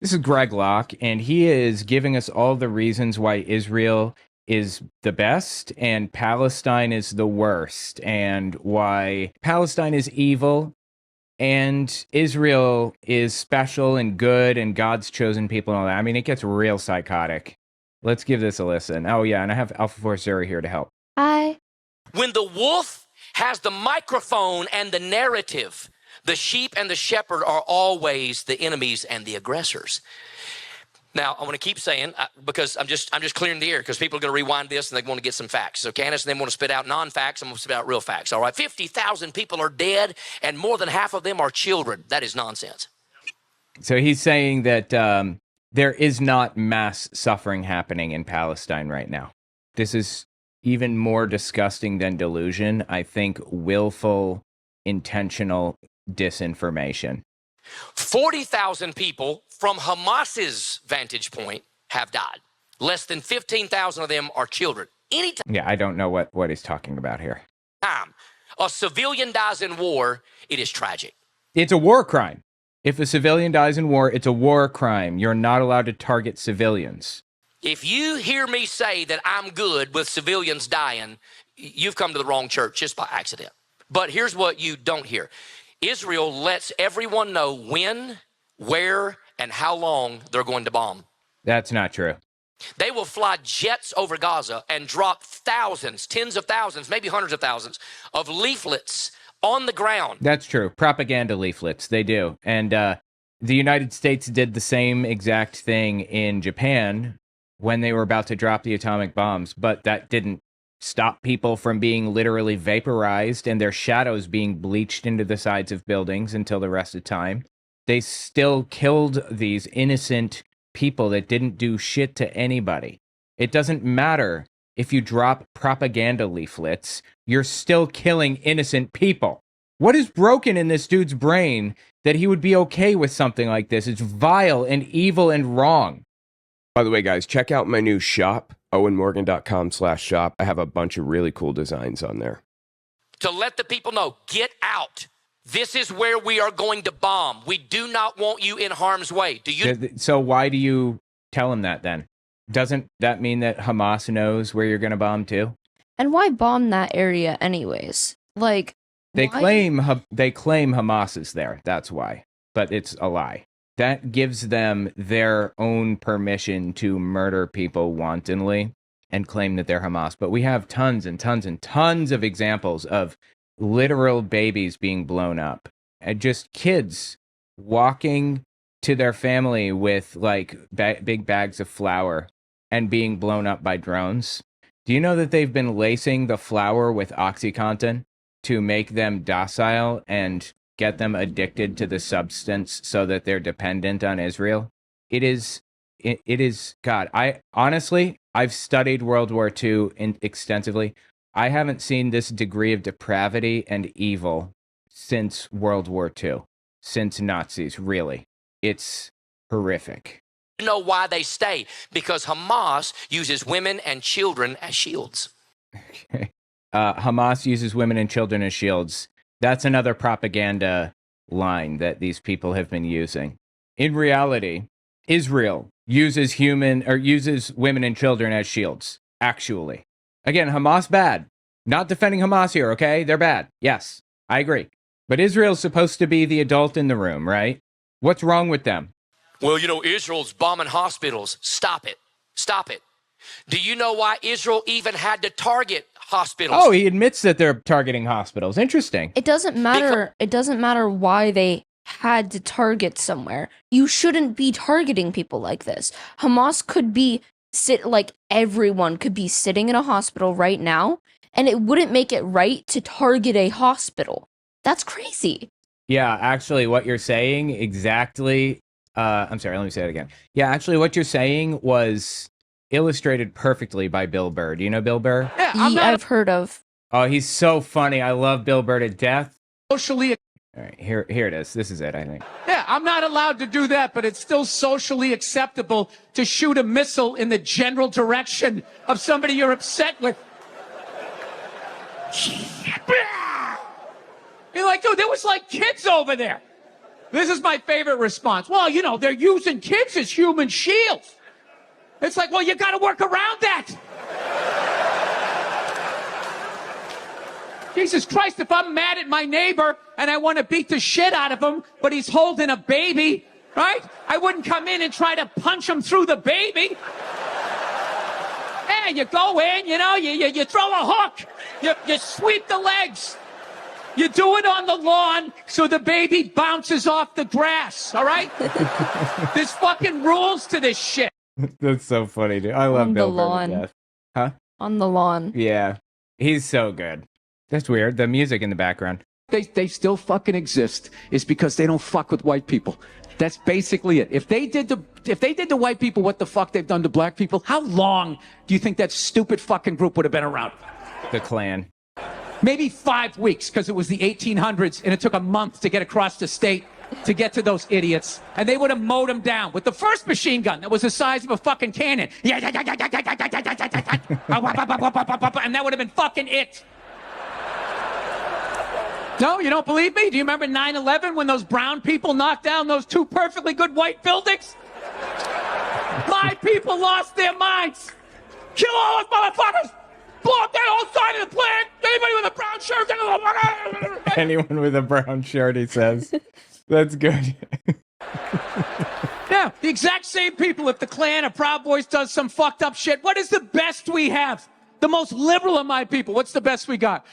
This is Greg Locke, and he is giving us all the reasons why Israel is the best and Palestine is the worst, and why Palestine is evil and Israel is special and good and God's chosen people and all that. I mean, it gets real psychotic. Let's give this a listen. Oh, yeah, and I have Alpha Force Zero here to help. Hi. When the wolf has the microphone and the narrative, the sheep and the shepherd are always the enemies and the aggressors. Now, I want to keep saying, because I'm just clearing the air, because people are going to rewind this and they want to get some facts. So Candace and they want to spit out non-facts, I'm going to spit out real facts. All right, 50,000 people are dead, and more than half of them are children. That is nonsense. So he's saying that there is not mass suffering happening in Palestine right now. This is even more disgusting than delusion. I think willful, intentional disinformation. 40,000 people from Hamas's vantage point have died. Less than 15,000 of them are children. Anytime Yeah, I don't know what he's talking about here. a civilian dies in war, it is tragic. It's a war crime. If a civilian dies in war, it's a war crime. You're not allowed to target civilians. If you hear me say that I'm good with civilians dying, you've come to the wrong church just by accident. But here's what you don't hear. Israel lets everyone know when, where, and how long they're going to bomb. That's not true. They will fly jets over Gaza and drop thousands, tens of thousands, maybe hundreds of thousands of leaflets on the ground. That's true. Propaganda leaflets, they do. And the United States did the same exact thing in Japan when they were about to drop the atomic bombs, but that didn't stop people from being literally vaporized and their shadows being bleached into the sides of buildings until the rest of time. They still killed these innocent people that didn't do shit to anybody. It doesn't matter if you drop propaganda leaflets, you're still killing innocent people. What is broken in this dude's brain that he would be okay with something like this? It's vile and evil and wrong. By the way, guys, check out my new shop, owenmorgan.com/shop. I have a bunch of really cool designs on there. To let the people know, get out. This is where we are going to bomb. We do not want you in harm's way. Do you? So why do you tell him that then? Doesn't that mean that Hamas knows where you're going to bomb too? And why bomb that area anyways? Like, They why? claim Hamas is there. That's why. But it's a lie. That gives them their own permission to murder people wantonly and claim that they're Hamas. But we have tons and tons and tons of examples of literal babies being blown up. And just kids walking to their family with like big bags of flour and being blown up by drones. Do you know that they've been lacing the flour with OxyContin to make them docile and get them addicted to the substance so that they're dependent on Israel? It is God. I've studied World War II extensively. I haven't seen this degree of depravity and evil since World War II, since Nazis, really. It's horrific. You know why they stay? Because Hamas uses women and children as shields. Okay. Hamas uses women and children as shields. That's another propaganda line that these people have been using. In reality, Israel uses women and children as shields, actually. Again, Hamas bad. Not defending Hamas here, okay? They're bad. Yes, I agree. But Israel's supposed to be the adult in the room, right? What's wrong with them? Well, you know, Israel's bombing hospitals. Stop it. Stop it. Do you know why Israel even had to target hospitals? Oh, he admits that they're targeting hospitals. Interesting. It doesn't matter. It doesn't matter why they had to target somewhere. You shouldn't be targeting people like this. Hamas could be everyone could be sitting in a hospital right now, and it wouldn't make it right to target a hospital. That's crazy. Yeah, actually, what you're saying exactly. I'm sorry, let me say it again. Yeah, actually, what you're saying was illustrated perfectly by Bill Burr. Do you know Bill Burr? Yeah, I've heard of. Oh, he's so funny. I love Bill Burr to death. socially. All right, here it is. This is it, I think. Yeah, I'm not allowed to do that, but it's still socially acceptable to shoot a missile in the general direction of somebody you're upset with. You're like, dude, there was like kids over there. This is my favorite response. Well, you know, they're using kids as human shields. It's like, well, you got to work around that. Jesus Christ, if I'm mad at my neighbor and I want to beat the shit out of him, but he's holding a baby, right? I wouldn't come in and try to punch him through the baby. Hey, you go in, you know, you throw a hook, you sweep the legs. You do it on the lawn so the baby bounces off the grass, all right? There's fucking rules to this shit. That's so funny, dude. I love On the Bill Burr to lawn. death. Huh? On the lawn. Yeah. He's so good. That's weird. The music in the background. They still fucking exist is because they don't fuck with white people. That's basically it. If they did to white people what the fuck they've done to black people, how long do you think that stupid fucking group would have been around? The Klan. Maybe 5 weeks, because it was the 1800s and it took a month to get across the state to get to those idiots. And they would have mowed them down with the first machine gun that was the size of a fucking cannon. And that would have been fucking it. No, you don't believe me? Do you remember 9/11 when those brown people knocked down those 2 perfectly good white buildings? My people lost their minds. Kill all those motherfuckers! Blow up that whole side of the plant! Anybody with a brown shirt? Anyone with a brown shirt, he says. That's good. Yeah, the exact same people. If the Klan or Proud Boys does some fucked up shit, what is the best we have? The most liberal of my people. What's the best we got?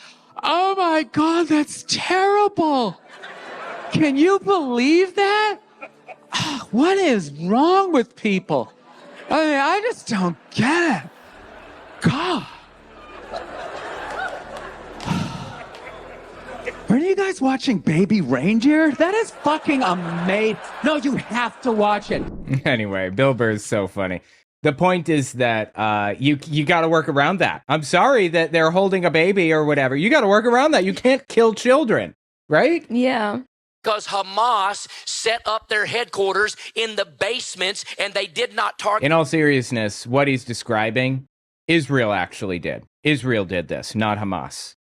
Oh my God, that's terrible. Can you believe that? What is wrong with people? I mean, I just don't get it. God. Are you guys watching Baby Reindeer? That is fucking amazing. No, you have to watch it. Anyway, Bill Burr is so funny. The point is that you got to work around that. I'm sorry that they're holding a baby or whatever. You got to work around that. You can't kill children, right? Yeah. Because Hamas set up their headquarters in the basements and they did not target. In all seriousness, what he's describing, Israel actually did. Israel did this, not Hamas.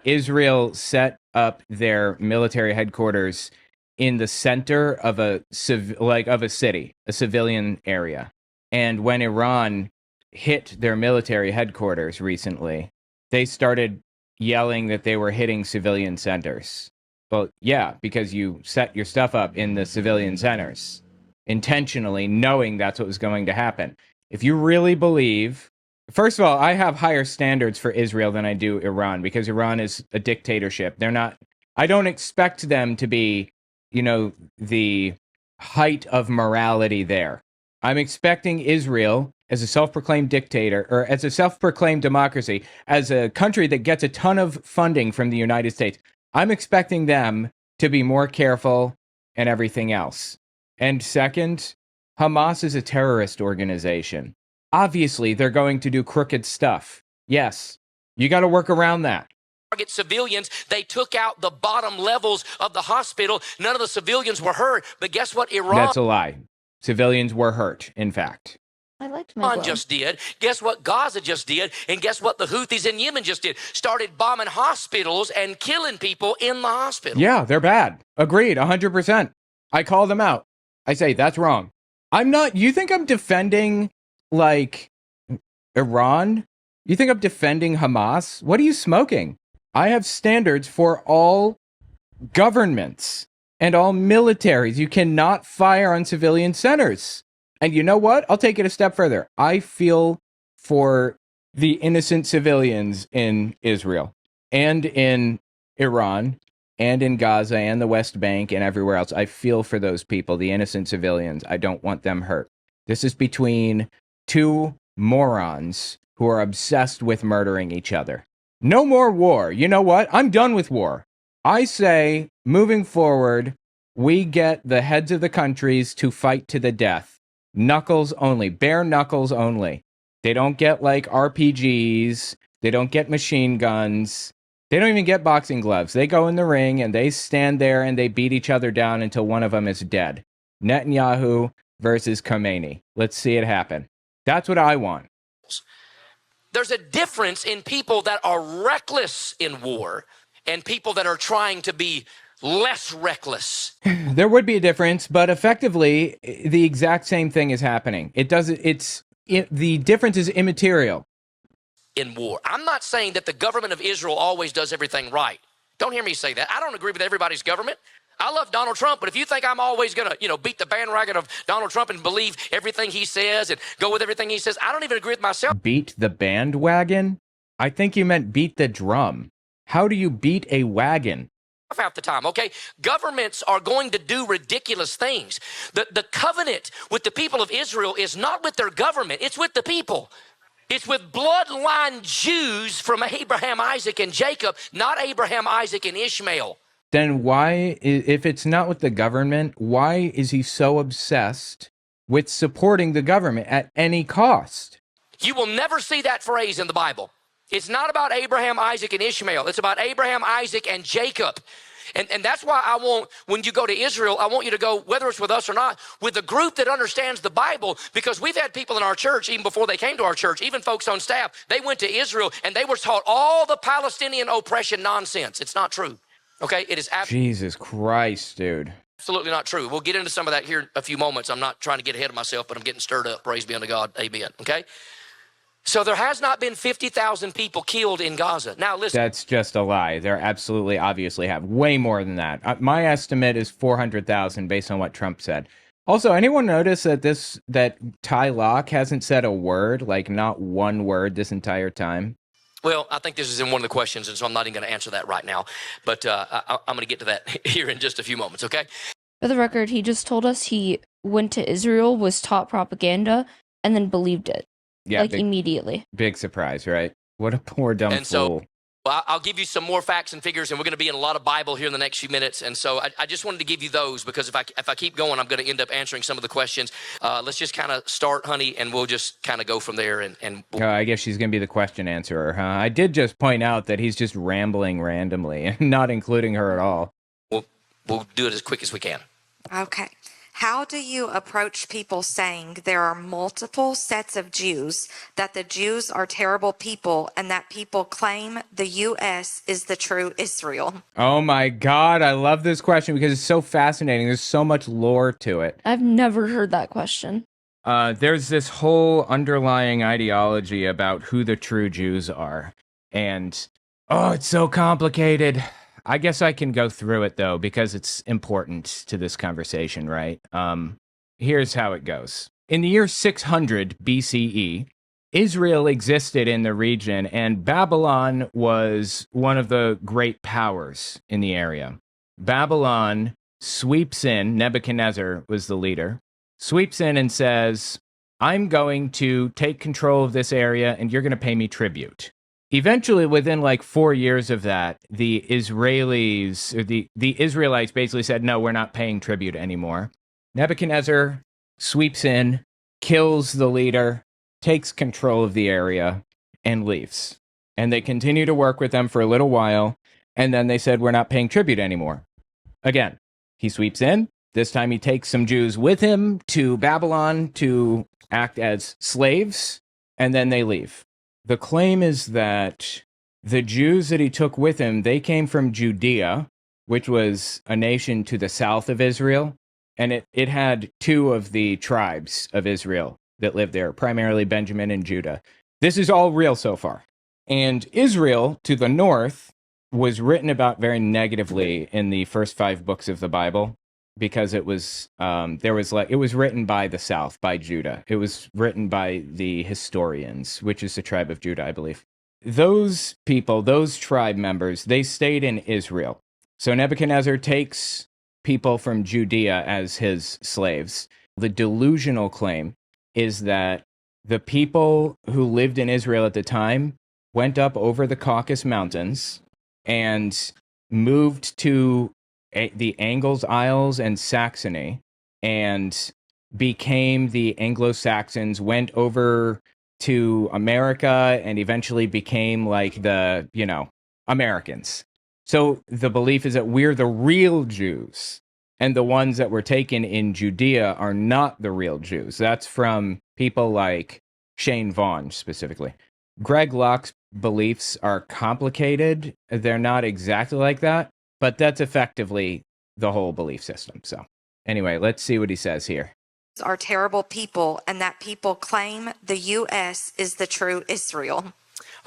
Israel set up their military headquarters in the center of a city, a civilian area. And when Iran hit their military headquarters recently, they started yelling that they were hitting civilian centers. Well, yeah, because you set your stuff up in the civilian centers intentionally, knowing that's what was going to happen. If you really believe, first of all, I have higher standards for Israel than I do Iran, because Iran is a dictatorship. I don't expect them to be, the height of morality there. I'm expecting Israel as a self-proclaimed dictator, or as a self-proclaimed democracy, as a country that gets a ton of funding from the United States. I'm expecting them to be more careful and everything else. And second, Hamas is a terrorist organization. Obviously, they're going to do crooked stuff. Yes, you got to work around that. Target civilians. They took out the bottom levels of the hospital. None of the civilians were hurt. But guess what? That's a lie. Civilians were hurt, in fact. I liked my Iran just did. Guess what Gaza just did? And guess what the Houthis in Yemen just did? Started bombing hospitals and killing people in the hospital. Yeah, they're bad. Agreed, 100%. I call them out. I say, that's wrong. You think I'm defending, Iran? You think I'm defending Hamas? What are you smoking? I have standards for all governments and all militaries. You cannot fire on civilian centers. And you know what? I'll take it a step further. I feel for the innocent civilians in Israel and in Iran and in Gaza and the West Bank and everywhere else. I feel for those people, the innocent civilians. I don't want them hurt. This is between two morons who are obsessed with murdering each other. No more war. You know what? I'm done with war. I say, moving forward, we get the heads of the countries to fight to the death. Knuckles only. Bare knuckles only. They don't get, RPGs. They don't get machine guns. They don't even get boxing gloves. They go in the ring and they stand there and they beat each other down until one of them is dead. Netanyahu versus Khomeini. Let's see it happen. That's what I want. There's a difference in people that are reckless in war and people that are trying to be less reckless. There would be a difference, but effectively, the exact same thing is happening. The difference is immaterial. In war. I'm not saying that the government of Israel always does everything right. Don't hear me say that. I don't agree with everybody's government. I love Donald Trump, but if you think I'm always going to, beat the bandwagon of Donald Trump and believe everything he says and go with everything he says, I don't even agree with myself. Beat the bandwagon? I think you meant beat the drum. How do you beat a wagon? Half the time, okay? Governments are going to do ridiculous things. The covenant with the people of Israel is not with their government, it's with the people. It's with bloodline Jews from Abraham, Isaac, and Jacob, not Abraham, Isaac, and Ishmael. Then why, if it's not with the government, why is he so obsessed with supporting the government at any cost? You will never see that phrase in the Bible. It's not about Abraham, Isaac, and Ishmael. It's about Abraham, Isaac, and Jacob. And that's why I want, when you go to Israel, I want you to go, whether it's with us or not, with a group that understands the Bible, because we've had people in our church, even before they came to our church, even folks on staff, they went to Israel and they were taught all the Palestinian oppression nonsense. It's not true. Okay? It is Jesus Christ, dude. absolutely not true. We'll get into some of that here in a few moments. I'm not trying to get ahead of myself, but I'm getting stirred up. Praise be unto God. Amen. Okay? So there has not been 50,000 people killed in Gaza. Now, listen. That's just a lie. There absolutely, obviously have way more than that. My estimate is 400,000 based on what Trump said. Also, anyone notice that Ty Locke hasn't said a word, like not one word this entire time? Well, I think this is in one of the questions, and so I'm not even going to answer that right now. But I'm going to get to that here in just a few moments, okay? For the record, he just told us he went to Israel, was taught propaganda, and then believed it. Yeah, immediately. Big surprise, right? What a poor dumb fool. So, well, I'll give you some more facts and figures, and we're going to be in a lot of Bible here in the next few minutes. And so I just wanted to give you those, because if I keep going, I'm going to end up answering some of the questions. Let's just kind of start, honey, and we'll just kind of go from there. I guess she's going to be the question answerer, huh? I did just point out that he's just rambling randomly and not including her at all. We'll do it as quick as we can. Okay. How do you approach people saying there are multiple sets of Jews, that the Jews are terrible people, and that people claim the U.S. is the true Israel? Oh my God, I love this question because it's so fascinating. There's so much lore to it. I've never heard that question. There's this whole underlying ideology about who the true Jews are. And, it's so complicated. I guess I can go through it, though, because it's important to this conversation, right? Here's how it goes. In the year 600 BCE, Israel existed in the region, and Babylon was one of the great powers in the area. Babylon sweeps in, Nebuchadnezzar was the leader, sweeps in and says, I'm going to take control of this area, and you're going to pay me tribute. Eventually, within like 4 years of that, the Israelis, or the Israelites basically said, no, we're not paying tribute anymore. Nebuchadnezzar sweeps in, kills the leader, takes control of the area, and leaves. And they continue to work with them for a little while, and then they said, we're not paying tribute anymore. Again, he sweeps in. This time he takes some Jews with him to Babylon to act as slaves, and then they leave. The claim is that the Jews that he took with him, they came from Judea, which was a nation to the south of Israel, and it had two of the tribes of Israel that lived there, primarily Benjamin and Judah. This is all real so far. And Israel, to the north, was written about very negatively in the first 5 books of the Bible, because it was it was written by the south, by Judah. It was written by the historians, which is the tribe of Judah, I believe. Those people, those tribe members, they stayed in Israel. So Nebuchadnezzar takes people from Judea as his slaves. The delusional claim is that the people who lived in Israel at the time went up over the Caucasus Mountains and moved to the Angles Isles and Saxony, and became the Anglo-Saxons, went over to America, and eventually became like the, Americans. So the belief is that we're the real Jews, and the ones that were taken in Judea are not the real Jews. That's from people like Shane Vaughn, specifically. Greg Locke's beliefs are complicated. They're not exactly like that. But that's effectively the whole belief system. So anyway, let's see what he says here. Are terrible people, and that people claim the U.S. is the true Israel.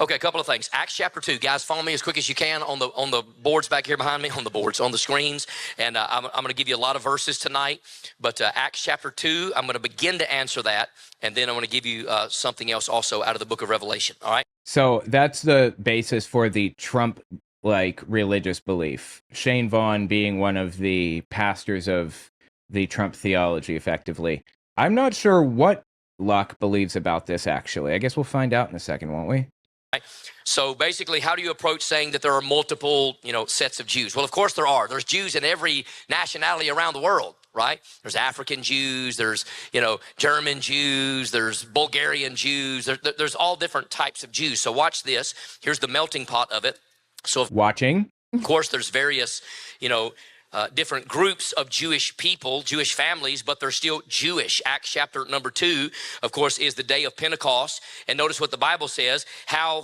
Okay, a couple of things. Acts chapter 2. Guys, follow me as quick as you can on the boards back here behind me, on the screens. And I'm going to give you a lot of verses tonight. But Acts chapter 2, I'm going to begin to answer that. And then I'm going to give you something else also out of the book of Revelation. All right? So that's the basis for the Trump religious belief. Shane Vaughn being one of the pastors of the Trump theology, effectively. I'm not sure what Locke believes about this, actually. I guess we'll find out in a second, won't we? So basically, how do you approach saying that there are multiple, sets of Jews? Well, of course there are. There's Jews in every nationality around the world, right? There's African Jews, there's, German Jews, there's Bulgarian Jews, there's all different types of Jews. So watch this. Here's the melting pot of it. So watching. Of course, there's various, different groups of Jewish people, Jewish families, but they're still Jewish. Acts chapter number 2, of course, is the day of Pentecost. And notice what the Bible says,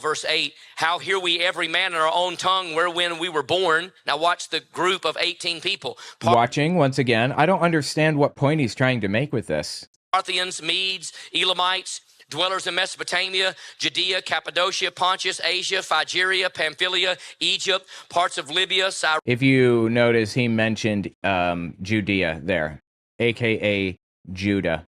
verse 8, how hear we every man in our own tongue wherein we were born. Now watch the group of 18 people. Watching, once again, I don't understand what point he's trying to make with this. Parthians, Medes, Elamites, dwellers in Mesopotamia, Judea, Cappadocia, Pontus, Asia, Phrygia, Pamphylia, Egypt, parts of Libya, Cyrene. If you notice, he mentioned Judea there, a.k.a. Judah.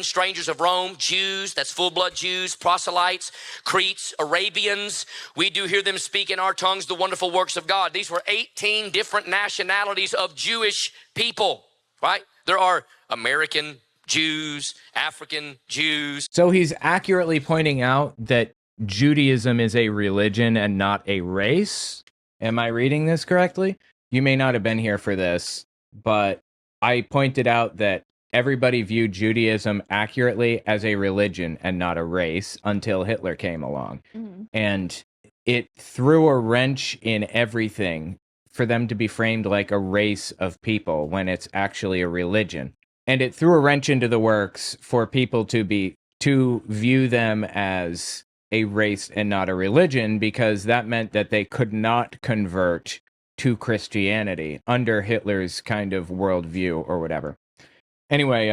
Strangers of Rome, Jews, that's full-blood Jews, proselytes, Cretes, Arabians. We do hear them speak in our tongues the wonderful works of God. These were 18 different nationalities of Jewish people, right? There are American Jews, African Jews. So he's accurately pointing out that Judaism is a religion and not a race. Am I reading this correctly? You may not have been here for this, but I pointed out that everybody viewed Judaism accurately as a religion and not a race until Hitler came along. Mm-hmm. And it threw a wrench in everything for them to be framed like a race of people when it's actually a religion. And it threw a wrench into the works for people to view them as a race and not a religion, because that meant that they could not convert to Christianity under Hitler's kind of worldview or whatever. Anyway,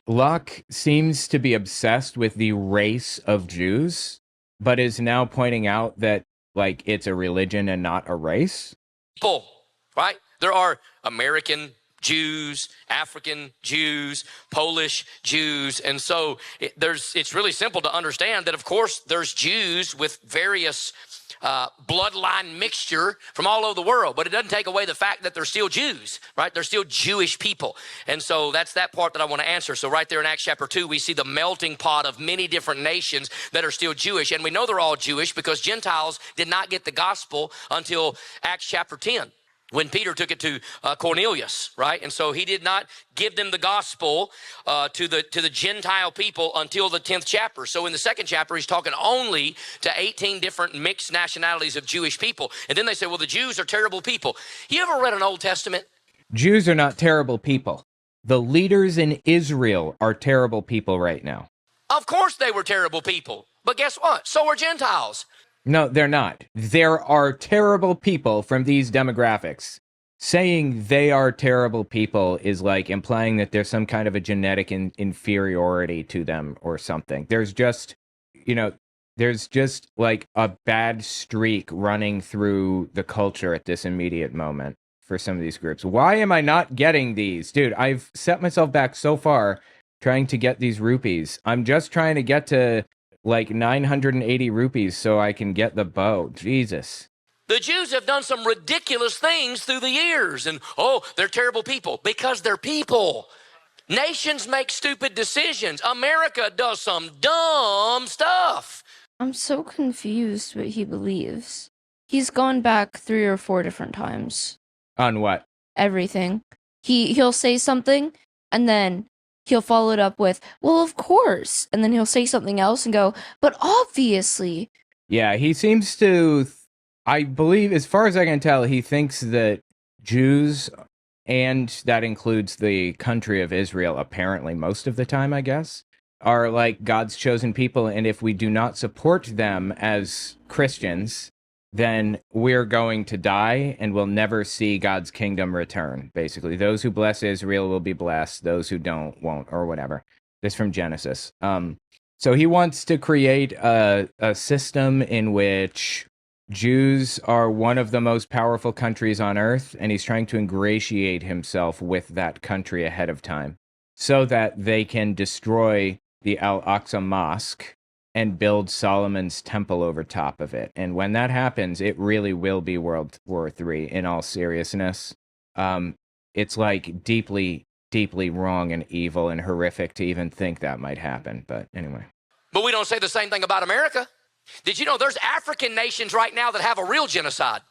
Locke seems to be obsessed with the race of Jews, but is now pointing out that it's a religion and not a race. People, right? There are American Jews, African Jews, Polish Jews. And so it's really simple to understand that, of course, there's Jews with various bloodline mixture from all over the world, but it doesn't take away the fact that they're still Jews, right? They're still Jewish people. And so that's that part that I want to answer. So right there in Acts chapter 2, we see the melting pot of many different nations that are still Jewish. And we know they're all Jewish because Gentiles did not get the gospel until Acts chapter 10. When Peter took it to Cornelius, right? And so he did not give them the gospel to the Gentile people until the 10th chapter. So in the second chapter, he's talking only to 18 different mixed nationalities of Jewish people. And then they say, well, the Jews are terrible people. You ever read an Old Testament? Jews are not terrible people. The leaders in Israel are terrible people right now. Of course they were terrible people. But guess what? So are Gentiles. No, they're not. There are terrible people from these demographics. Saying they are terrible people is like implying that there's some kind of a genetic inferiority to them or something. There's just like a bad streak running through the culture at this immediate moment for some of these groups. Why am I not getting these? Dude, I've set myself back so far trying to get these rupees. I'm just trying to get to 980 rupees so I can get the bow. Jesus. The Jews have done some ridiculous things through the years, and they're terrible people because they're people. Nations make stupid decisions. America does some dumb stuff. I'm so confused what he believes. He's gone back 3 or 4 different times. On what? Everything. He'll say something, and then he'll follow it up with, well, of course. And then he'll say something else and go, but obviously. Yeah, he seems to, I believe, as far as I can tell, he thinks that Jews, and that includes the country of Israel, apparently most of the time, I guess, are like God's chosen people. And if we do not support them as Christians, then we're going to die and we'll never see God's kingdom return. Basically, those who bless Israel will be blessed. Those who don't won't, or whatever. This from Genesis. So he wants to create a system in which Jews are one of the most powerful countries on earth, and he's trying to ingratiate himself with that country ahead of time so that they can destroy the Al-Aqsa Mosque and build Solomon's temple over top of it. And when that happens, it really will be World War III in all seriousness. It's like deeply, deeply wrong and evil and horrific to even think that might happen. But anyway. But we don't say the same thing about America. Did you know there's African nations right now that have a real genocide,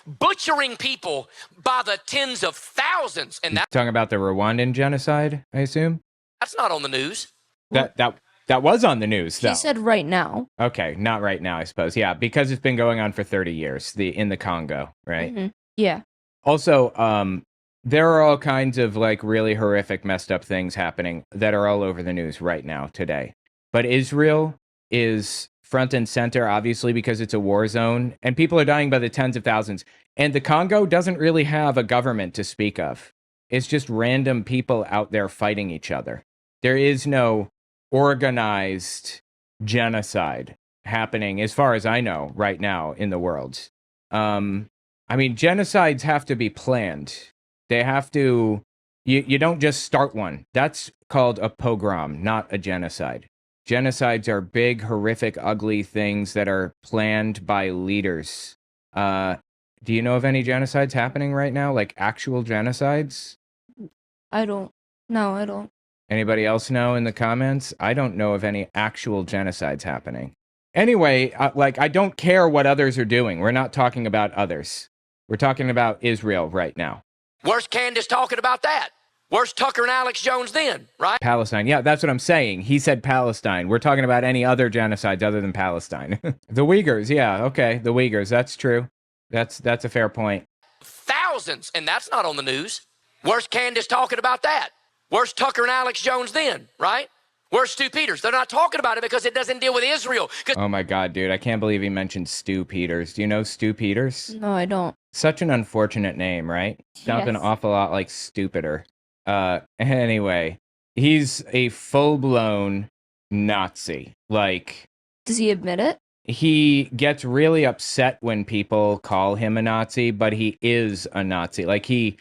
butchering people by the tens of thousands? And Talking about the Rwandan genocide, I assume? that's not on the news. That was on the news, though. He said right now. Okay, not right now, I suppose. Yeah, because it's been going on for 30 years, in the Congo, right? Mm-hmm. Yeah. Also, there are all kinds of like really horrific, messed up things happening that are all over the news right now, today. But Israel is front and center, obviously, because it's a war zone, and people are dying by the tens of thousands. And the Congo doesn't really have a government to speak of. It's just random people out there fighting each other. There is no organized genocide happening, as far as I know, right now in the world. I mean, genocides have to be planned. They have to, you don't just start one. That's called a pogrom, not a genocide. Genocides are big, horrific, ugly things that are planned by leaders. Do you know of any genocides happening right now? Like actual genocides? I don't. No, I don't. Anybody else know in the comments? I don't know of any actual genocides happening. Anyway, I don't care what others are doing. We're not talking about others. We're talking about Israel right now. Where's Candace talking about that? Where's Tucker and Alex Jones then, right? Palestine. Yeah, that's what I'm saying. He said Palestine. We're talking about any other genocides other than Palestine. The Uyghurs. Yeah, okay. The Uyghurs. That's true. That's a fair point. Thousands, and that's not on the news. Where's Candace talking about that? Where's Tucker and Alex Jones then, right? Where's Stu Peters? They're not talking about it because it doesn't deal with Israel. Oh my God, dude. I can't believe he mentioned Stu Peters. Do you know Stu Peters? No, I don't. Such an unfortunate name, right? Sounds an awful lot like stupider. Anyway, he's a full-blown Nazi. Like, does he admit it? He gets really upset when people call him a Nazi, but he is a Nazi. Like, he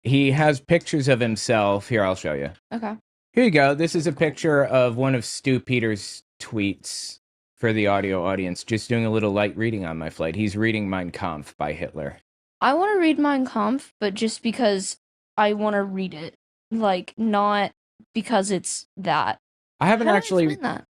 has pictures of himself. Here, I'll show you. Okay. Here you go. This is a picture of one of Stu Peters' tweets for the audio audience. Just doing a little light reading on my flight. He's reading Mein Kampf by Hitler. I want to read Mein Kampf, but just because I want to read it. Like, not because it's that. I haven't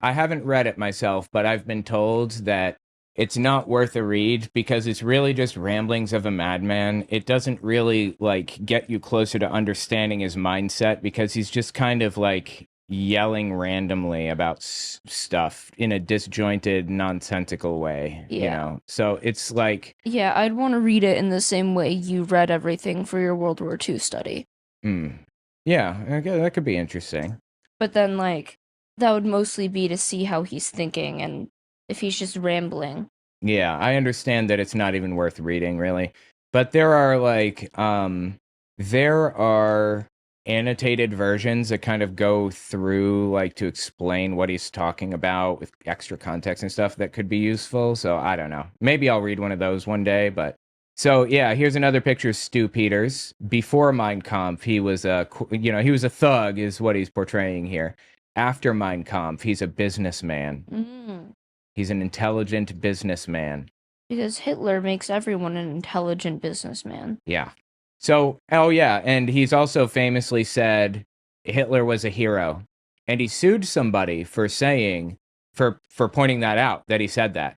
I haven't read it myself, but I've been told that it's not worth a read because it's really just ramblings of a madman. It doesn't really, like, get you closer to understanding his mindset because he's just kind of, like, yelling randomly about stuff in a disjointed, nonsensical way, you know? So it's like... Yeah, I'd want to read it in the same way you read everything for your World War II study. Yeah, okay, that could be interesting. But then, like, that would mostly be to see how he's thinking and if he's just rambling. Yeah, I understand that it's not even worth reading, really. But there are, like, there are annotated versions that kind of go through, like, to explain what he's talking about with extra context and stuff that could be useful. So, I don't know. Maybe I'll read one of those one day, but... So, yeah, here's another picture of Stu Peters. Before Mein Kampf, he was a thug, is what he's portraying here. After Mein Kampf, he's a businessman. He's an intelligent businessman. Because Hitler makes everyone an intelligent businessman. Yeah. So, oh yeah, and he's also famously said Hitler was a hero. And he sued somebody for saying, for pointing that out, that he said that.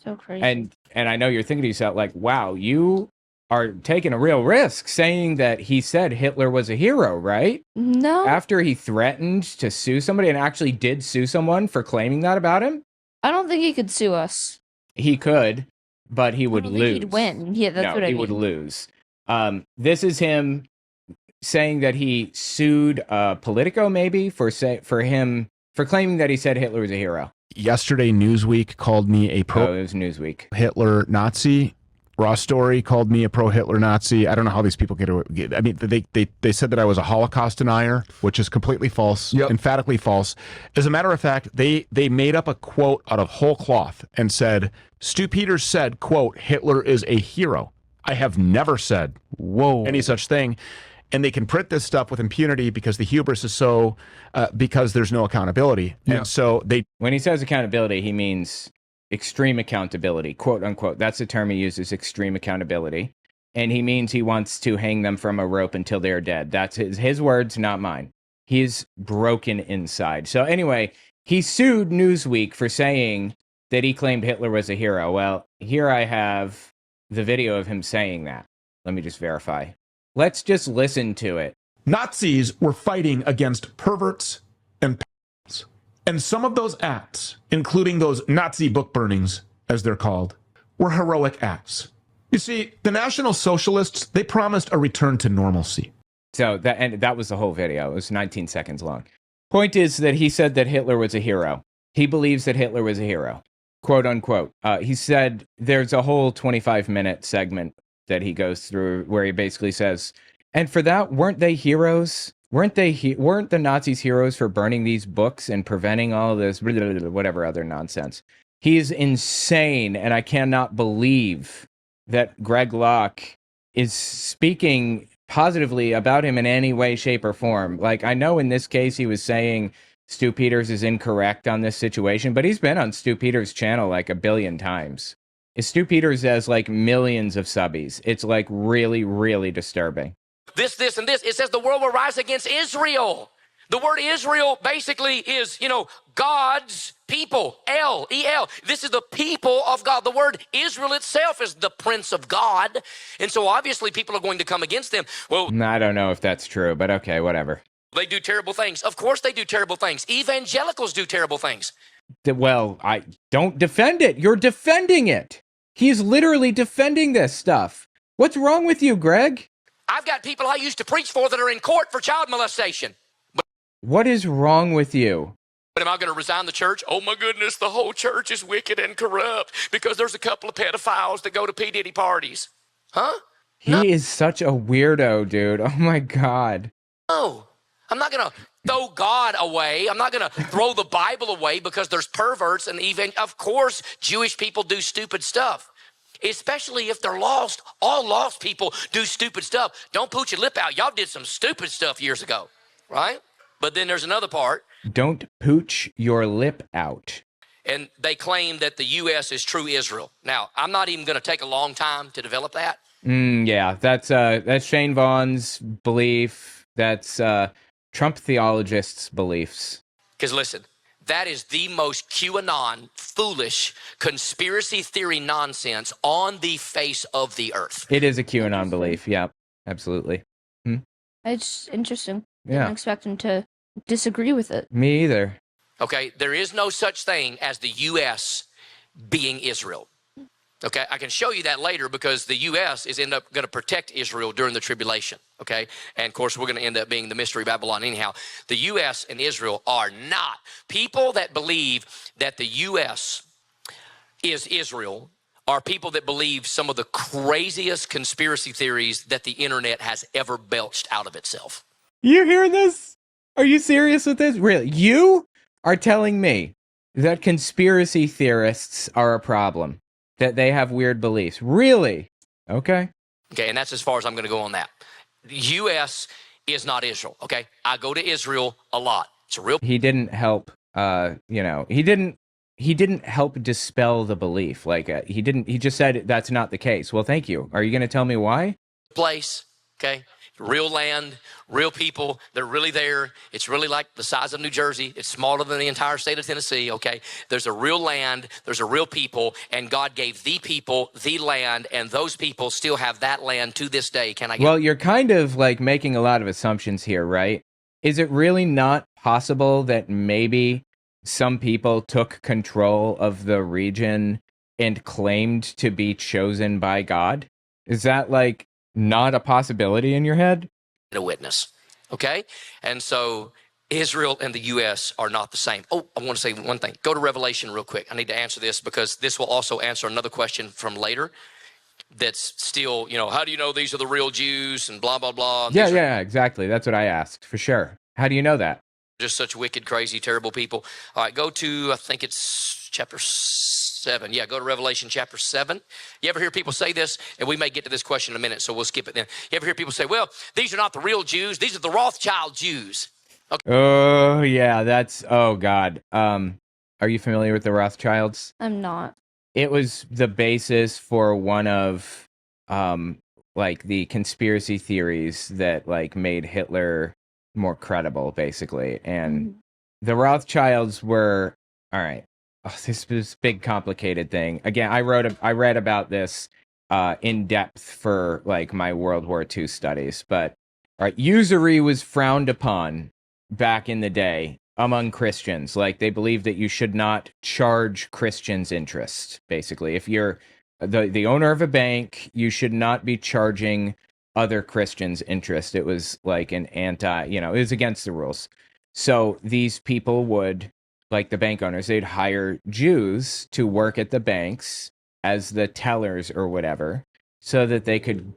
So crazy. And I know you're thinking to yourself, like, wow, you are taking a real risk saying that he said Hitler was a hero, right? No. After he threatened to sue somebody and actually did sue someone for claiming that about him? I don't think he could sue us. He could, but he would lose. He'd win. Yeah, that's what I mean. He would lose. This is him saying that he sued Politico, maybe, for claiming that he said Hitler was a hero. Yesterday, Newsweek called me a it was Newsweek. Hitler Nazi. Ross Story called me a pro-Hitler Nazi. I don't know how these people get away. I mean, they said that I was a Holocaust denier, which is completely false, emphatically false. As a matter of fact, they made up a quote out of whole cloth and said, Stu Peters said, quote, Hitler is a hero. I have never said any such thing. And they can print this stuff with impunity because the hubris is so, because there's no accountability. And so when he says accountability, he means extreme accountability, quote unquote. That's the term he uses, extreme accountability. And he means he wants to hang them from a rope until they're dead. That's his words, not mine. He's broken inside. So anyway, he sued Newsweek for saying that he claimed Hitler was a hero. Well, here I have the video of him saying that. Let me just verify. Let's just listen to it. Nazis were fighting against perverts and pedophiles. And some of those acts, including those Nazi book burnings, as they're called, were heroic acts. You see, the National Socialists, they promised a return to normalcy. So that was the whole video. It was 19 seconds long. Point is that he said that Hitler was a hero. He believes that Hitler was a hero, quote unquote. He said there's a whole 25-minute segment that he goes through where he basically says, and for that, weren't they heroes? Weren't the Nazis heroes for burning these books and preventing all this whatever other nonsense? He's insane, and I cannot believe that Greg Locke is speaking positively about him in any way, shape, or form. Like, I know in this case he was saying Stu Peters is incorrect on this situation, but he's been on Stu Peters' channel like a billion times. Stu Peters has like millions of subbies. It's like really, really disturbing. This, and this. It says the world will rise against Israel. The word Israel basically is, God's people. L-E-L. This is the people of God. The word Israel itself is the prince of God. And so obviously people are going to come against them. Well, I don't know if that's true, but okay, whatever. They do terrible things. Of course they do terrible things. Evangelicals do terrible things. Well, I don't defend it. You're defending it. He's literally defending this stuff. What's wrong with you, Greg? I've got people I used to preach for that are in court for child molestation. What is wrong with you? But am I going to resign the church? Oh my goodness, the whole church is wicked and corrupt because there's a couple of pedophiles that go to P. Diddy parties. Huh? He is such a weirdo, dude. Oh my God. No, I'm not going to throw God away. I'm not going to throw the Bible away because there's perverts, and even, of course, Jewish people do stupid stuff, especially if they're lost. All lost people do stupid stuff. Don't put your lip out. Y'all did some stupid stuff years ago, right? But then there's another part. Don't pooch your lip out. And they claim that the U.S. is true Israel. Now, I'm not even going to take a long time to develop that. Yeah, that's Shane Vaughn's belief. That's Trump theologists' beliefs. Because listen, that is the most QAnon, foolish, conspiracy theory nonsense on the face of the earth. It is a QAnon belief. Yeah, absolutely. It's interesting. Yeah. Didn't expect him to disagree with it. Me either. Okay, there is no such thing as the U.S. being Israel. Okay, I can show you that later because the U.S. is going to protect Israel during the tribulation. Okay, and of course we're going to end up being the mystery Babylon anyhow. The U.S. and Israel are not. People that believe that the U.S. is Israel are people that believe some of the craziest conspiracy theories that the internet has ever belched out of itself. You hearing this? Are you serious with this? Really? You are telling me that conspiracy theorists are a problem? That they have weird beliefs? Really? Okay. Okay, and that's as far as I'm going to go on that. The U.S. is not Israel, okay? I go to Israel a lot. It's a real... He didn't help, he didn't help dispel the belief. He just said that's not the case. Well, thank you. Are you going to tell me why? Place, okay? Real land, real people, they're really there. It's really like the size of New Jersey. It's smaller than the entire state of Tennessee, okay? There's a real land, there's a real people, and God gave the people the land, and those people still have that land to this day. Well, you're kind of like making a lot of assumptions here, right? Is it really not possible that maybe some people took control of the region and claimed to be chosen by God? Is that like not a possibility in your head? A witness, okay? And so Israel and the U.S. are not the same. Oh, I want to say one thing. Go to Revelation real quick. I need to answer this because this will also answer another question from later. that's still, how do you know these are the real Jews and blah, blah, blah. Yeah, yeah, exactly. That's what I asked, for sure. How do you know that? Just such wicked, crazy, terrible people. All right, go to, I think it's chapter 7. Yeah, go to Revelation chapter 7. You ever hear people say this? And we may get to this question in a minute, so we'll skip it then. You ever hear people say, well, these are not the real Jews. These are the Rothschild Jews. Okay. Oh, yeah, oh, God. Are you familiar with the Rothschilds? I'm not. It was the basis for one of, the conspiracy theories that, made Hitler more credible, basically. And the Rothschilds were, all right, this big complicated thing. Again, I read about this in depth for my World War II studies. But all right, usury was frowned upon back in the day among Christians. They believed that you should not charge Christians interest. Basically, if you're the owner of a bank, you should not be charging other Christians interest. It was an it was against the rules. So these people would, the bank owners, they'd hire Jews to work at the banks as the tellers or whatever, so that they could,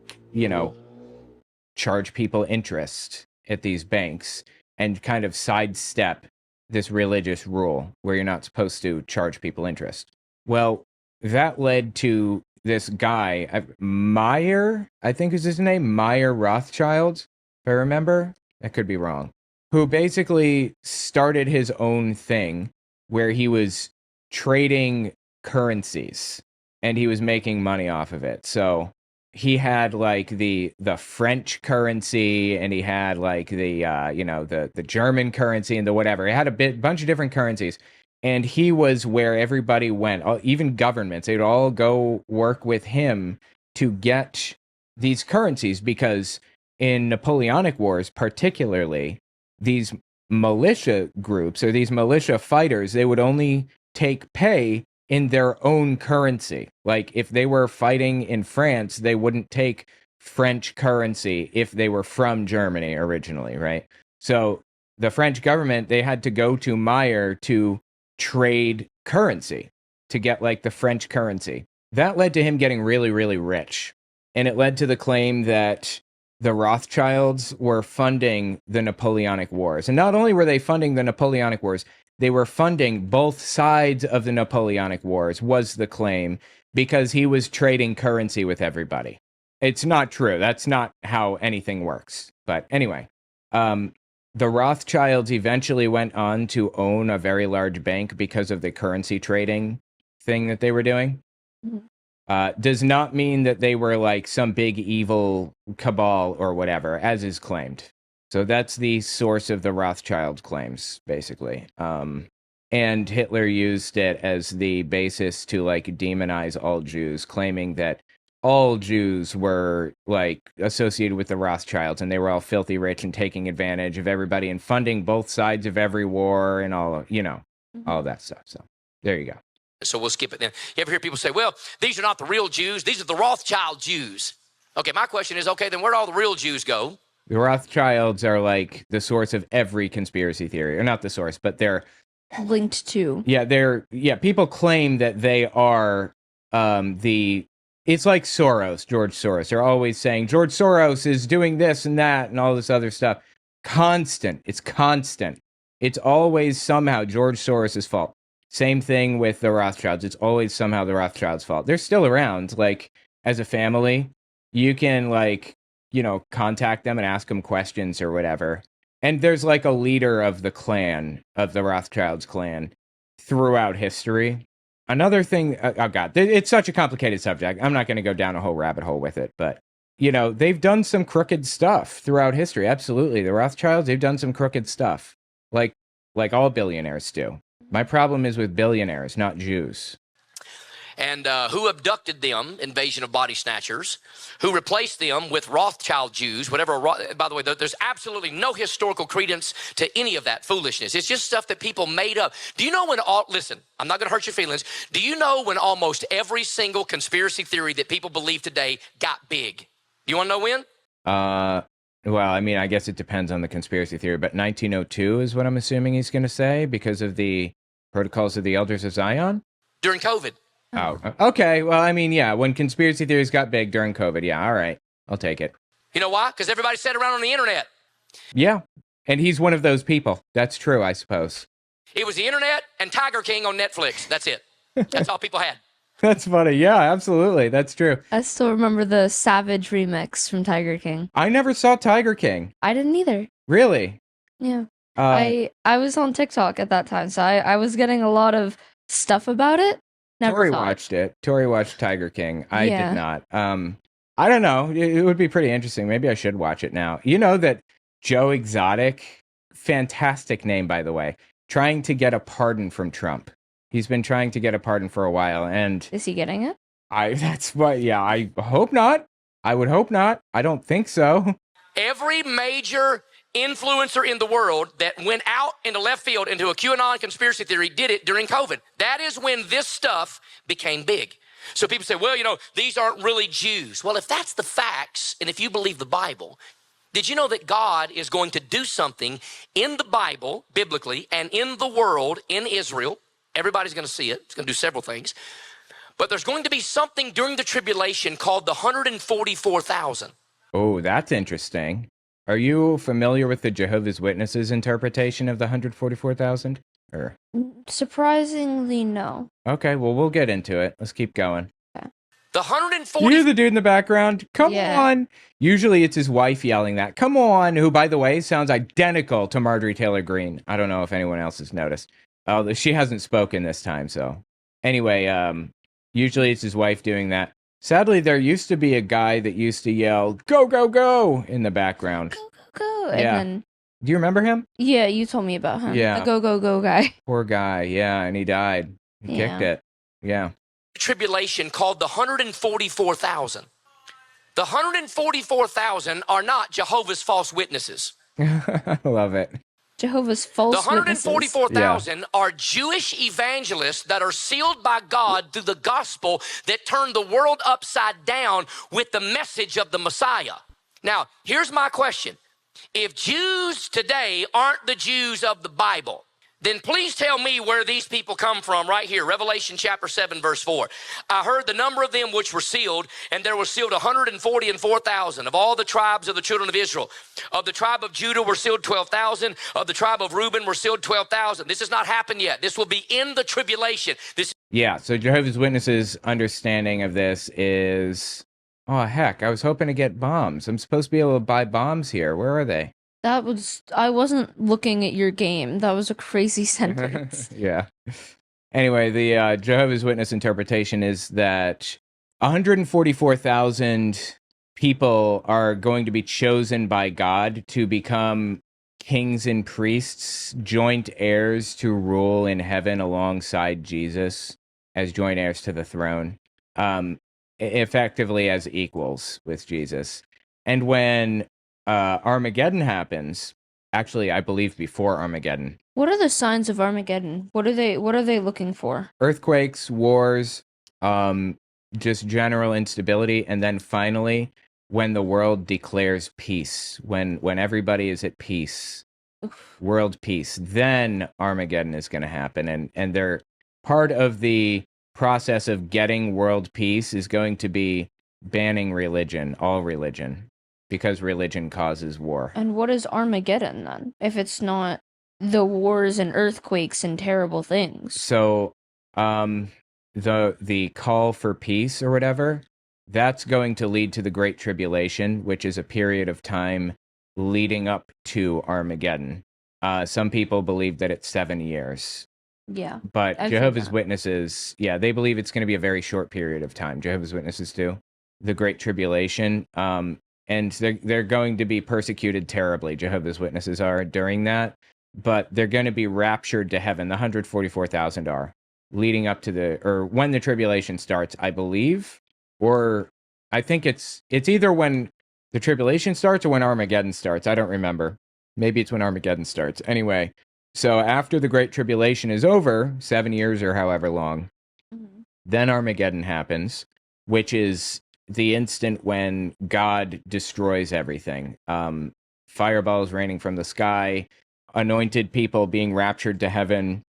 charge people interest at these banks and kind of sidestep this religious rule where you're not supposed to charge people interest. Well, that led to this guy, Meyer, I think is his name, Meyer Rothschild, if I remember. I could be wrong. Who basically started his own thing where he was trading currencies and he was making money off of it. So he had the French currency, and he had the German currency and the whatever. He had a bunch of different currencies. And he was where everybody went, even governments. They'd all go work with him to get these currencies, because in Napoleonic Wars, particularly, these militia groups or these militia fighters, they would only take pay in their own currency. If they were fighting in France, they wouldn't take French currency if they were from Germany originally, right? So the French government, they had to go to Meyer to trade currency to get the French currency. That led to him getting really, really rich. And it led to the claim that the Rothschilds were funding the Napoleonic Wars. And not only were they funding the Napoleonic Wars, they were funding both sides of the Napoleonic Wars, was the claim, because he was trading currency with everybody. It's not true. That's not how anything works. But anyway, the Rothschilds eventually went on to own a very large bank because of the currency trading thing that they were doing. Does not mean that they were some big evil cabal or whatever, as is claimed. So that's the source of the Rothschild claims, basically. And Hitler used it as the basis to demonize all Jews, claiming that all Jews were associated with the Rothschilds, and they were all filthy rich and taking advantage of everybody and funding both sides of every war and all of, all of that stuff. So there you go. So we'll skip it then. You ever hear people say, well, these are not the real Jews. These are the Rothschild Jews. Okay, my question is, okay, then where'd all the real Jews go? The Rothschilds are the source of every conspiracy theory, or not the source, but they're linked to. Yeah, people claim that they are it's like Soros, George Soros. They're always saying George Soros is doing this and that and all this other stuff. It's constant. It's always somehow George Soros' fault. Same thing with the Rothschilds. It's always somehow the Rothschilds' fault. They're still around. As a family, you can contact them and ask them questions or whatever. And there's a leader of the clan, of the Rothschilds clan, throughout history. Another thing, oh God, it's such a complicated subject. I'm not going to go down a whole rabbit hole with it, but, they've done some crooked stuff throughout history. Absolutely. The Rothschilds, they've done some crooked stuff, like all billionaires do. My problem is with billionaires, not Jews. And who abducted them, invasion of body snatchers, who replaced them with Rothschild Jews, whatever. By the way, there's absolutely no historical credence to any of that foolishness. It's just stuff that people made up. Do you know listen, I'm not going to hurt your feelings. Do you know when almost every single conspiracy theory that people believe today got big? Do you want to know when? Well, I mean, I guess it depends on the conspiracy theory, but 1902 is what I'm assuming he's going to say, because of the Protocols of the Elders of Zion? During COVID. Oh, okay. Well, I mean, yeah, when conspiracy theories got big during COVID, yeah, all right. I'll take it. You know why? Because everybody said around on the internet. Yeah. And he's one of those people. That's true, I suppose. It was the internet and Tiger King on Netflix. That's it. That's all people had. That's funny. Yeah, absolutely. That's true. I still remember the Savage remix from Tiger King. I never saw Tiger King. I didn't either. Really? Yeah. I was on TikTok at that time, so I was getting a lot of stuff about it. Tori watched it. Tori watched Tiger King. I Yeah. did not. I don't know. It would be pretty interesting. Maybe I should watch it now. You know that Joe Exotic, fantastic name, by the way, trying to get a pardon from Trump. He's been trying to get a pardon for a while, and Is he getting it? that's what, yeah, I hope not. I would hope not. I don't think so. Every major influencer in the world that went out into left field into a QAnon conspiracy theory did it during COVID. That is when this stuff became big. So people say, well, you know, these aren't really Jews. Well, if that's the facts, and if you believe the Bible, did you know that God is going to do something in the Bible, biblically, and in the world, in Israel? Everybody's going to see it. It's going to do several things. But there's going to be something during the tribulation called the 144,000. Oh, that's interesting. Are you familiar with the Jehovah's Witnesses interpretation of the 144,000? Or Surprisingly, no. okay, well, we'll get into it. Let's keep going. The You 140. hear the dude in the background? Come Yeah. on. Usually it's his wife yelling that. Come on, who, by the way, sounds identical to Marjorie Taylor Greene. I don't know if anyone else has noticed. Oh, she hasn't spoken this time, so. Anyway, usually it's his wife doing that. Sadly, there used to be a guy that used to yell, go, go, go, in the background. Go, go, go. And Yeah. then, Do you remember him? yeah, you told me about him. Yeah. The go, go, go guy. Poor guy, yeah, and he died. He kicked Yeah. it. Yeah. Tribulation called the 144,000. The 144,000 are not Jehovah's false witnesses. I love it. Jehovah's The false witnesses. 144,000 are Jewish evangelists that are sealed by God through the gospel that turn the world upside down with the message of the Messiah. Now, here's my question. If Jews today aren't the Jews of the Bible, then please tell me where these people come from right here. Revelation chapter 7, verse 4. I heard the number of them which were sealed, and there were sealed 144,000 of all the tribes of the children of Israel. Of the tribe of Judah were sealed 12,000. Of the tribe of Reuben were sealed 12,000. This has not happened yet. This will be in the tribulation. Yeah, so Jehovah's Witnesses' understanding of this is, oh, heck, I was hoping to get bombs. I'm supposed to be able to buy bombs here. Where are they? I wasn't looking at your game. That was a crazy sentence. Yeah. Anyway, the Jehovah's Witness interpretation is that 144,000 people are going to be chosen by God to become kings and priests, joint heirs to rule in heaven alongside Jesus as joint heirs to the throne, effectively as equals with Jesus. And when Armageddon happens, actually, I believe before Armageddon, What are the signs of Armageddon? What are they looking for? earthquakes, wars, just general instability, and then finally, when the world declares peace, when everybody is at peace, world peace, then Armageddon is going to happen, and they're part of the process of getting world peace is going to be banning religion, all religion, because religion causes war. And what is Armageddon then? If it's not the wars and earthquakes and terrible things. So, the call for peace or whatever, that's going to lead to the Great Tribulation, which is a period of time leading up to Armageddon. Some people believe that it's 7 years, Yeah. but I've heard Jehovah's that. Witnesses, yeah, they believe it's going to be a very short period of time. Jehovah's Witnesses do. The Great Tribulation, and they're going to be persecuted terribly. Jehovah's Witnesses are during that, but they're going to be raptured to heaven. The 144,000 are leading up to or when the tribulation starts, I believe, or I think it's either when the tribulation starts or when Armageddon starts. I don't remember. Maybe it's when Armageddon starts. Anyway, so after the Great Tribulation is over, 7 years or however long, then Armageddon happens, which is the instant when God destroys everything. Fireballs raining from the sky, anointed people being raptured to heaven,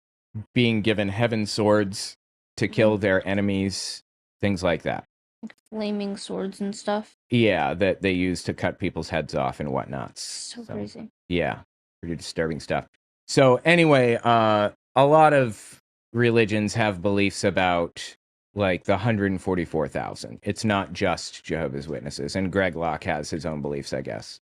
being given heaven swords, to kill their enemies, things like that. Like flaming swords and stuff. Yeah, that they use to cut people's heads off and whatnot. So crazy. Yeah, pretty disturbing stuff. So anyway, a lot of religions have beliefs about like the 144,000. It's not just Jehovah's Witnesses, and Greg Locke has his own beliefs, I guess.